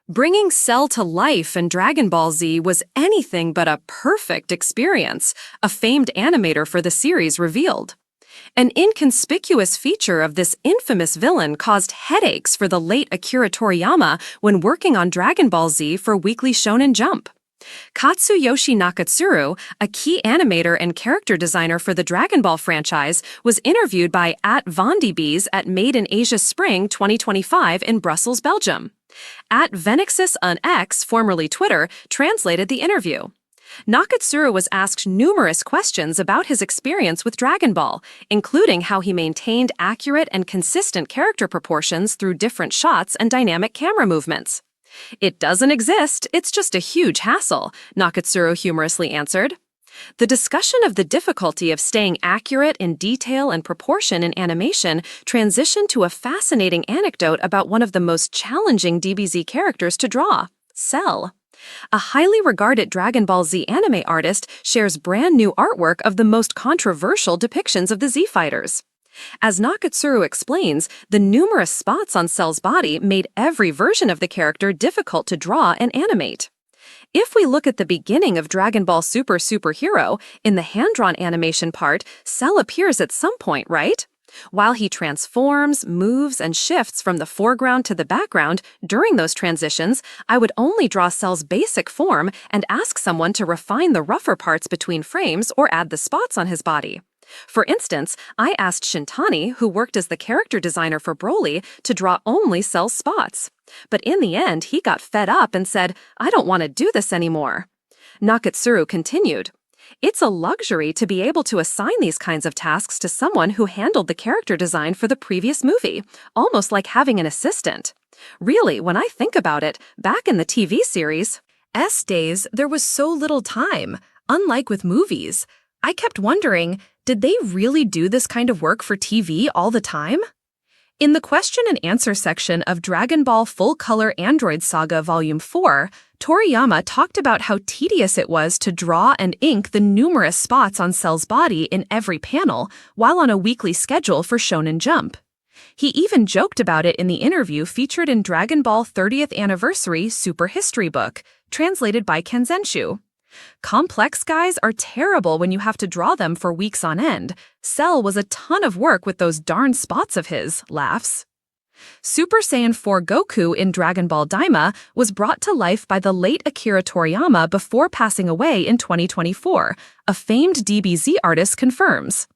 Bringing Cell to life in Dragon Ball Z was anything but a perfect experience, a famed animator for the series revealed. An inconspicuous feature of this infamous villain caused headaches for the late Akira Toriyama when working on Dragon Ball Z for Weekly Shonen Jump. Katsuyoshi Nakatsuru, a key animator and character designer for the Dragon Ball franchise, was interviewed by @VonDBZ at Made in Asia Spring 2025 in Brussels, Belgium. @Venexis on X, formerly Twitter, translated the interview. Nakatsuru was asked numerous questions about his experience with Dragon Ball, including how he maintained accurate and consistent character proportions through different shots and dynamic camera movements. "It doesn't exist, it's just a huge hassle," Nakatsuru humorously answered. The discussion of the difficulty of staying accurate in detail and proportion in animation transitioned to a fascinating anecdote about one of the most challenging DBZ characters to draw, Cell. A highly regarded Dragon Ball Z anime artist shares brand new artwork of the most controversial depictions of the Z fighters. As Nakatsuru explains, the numerous spots on Cell's body made every version of the character difficult to draw and animate. If we look at the beginning of Dragon Ball Super Superhero, in the hand-drawn animation part, Cell appears at some point, right? While he transforms, moves, and shifts from the foreground to the background, during those transitions, I would only draw Cell's basic form and ask someone to refine the rougher parts between frames or add the spots on his body. For instance, I asked Shintani, who worked as the character designer for Broly, to draw only Cell's spots. But in the end, he got fed up and said, "I don't want to do this anymore." Nakatsuru continued, "It's a luxury to be able to assign these kinds of tasks to someone who handled the character design for the previous movie, almost like having an assistant. Really, when I think about it, back in the TV series, days, there was so little time, unlike with movies. I kept wondering, did they really do this kind of work for TV all the time?" In the question and answer section of Dragon Ball Full Color Android Saga Volume 4, Toriyama talked about how tedious it was to draw and ink the numerous spots on Cell's body in every panel while on a weekly schedule for Shonen Jump. He even joked about it in the interview featured in Dragon Ball 30th Anniversary Super History Book, translated by Kanzenshu. "Complex guys are terrible when you have to draw them for weeks on end. Cell was a ton of work with those darn spots of his," laughs. Super Saiyan 4 Goku in Dragon Ball Daima was brought to life by the late Akira Toriyama before passing away in 2024, a famed DBZ artist confirms.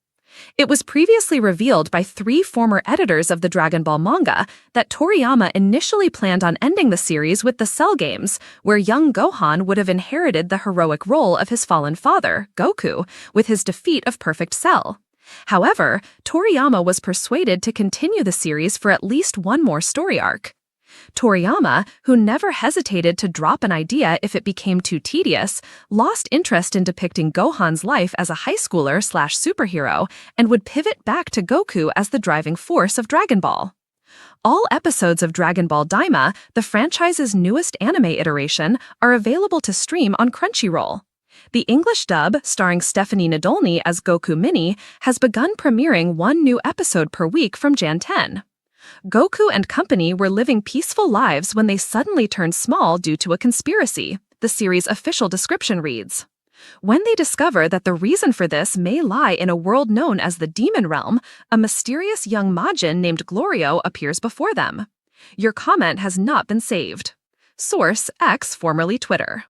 It was previously revealed by 3 former editors of the Dragon Ball manga that Toriyama initially planned on ending the series with the Cell games, where young Gohan would have inherited the heroic role of his fallen father, Goku, with his defeat of Perfect Cell. However, Toriyama was persuaded to continue the series for at least one more story arc. Toriyama, who never hesitated to drop an idea if it became too tedious, lost interest in depicting Gohan's life as a high schooler/superhero and would pivot back to Goku as the driving force of Dragon Ball. All episodes of Dragon Ball Daima, the franchise's newest anime iteration, are available to stream on Crunchyroll. The English dub, starring Stephanie Nadolny as Goku Mini, has begun premiering 1 new episode per week from Jan 10. Goku and company were living peaceful lives when they suddenly turned small due to a conspiracy, the series' official description reads. When they discover that the reason for this may lie in a world known as the Demon Realm, a mysterious young Majin named Glorio appears before them. Your comment has not been saved. Source: X, formerly Twitter.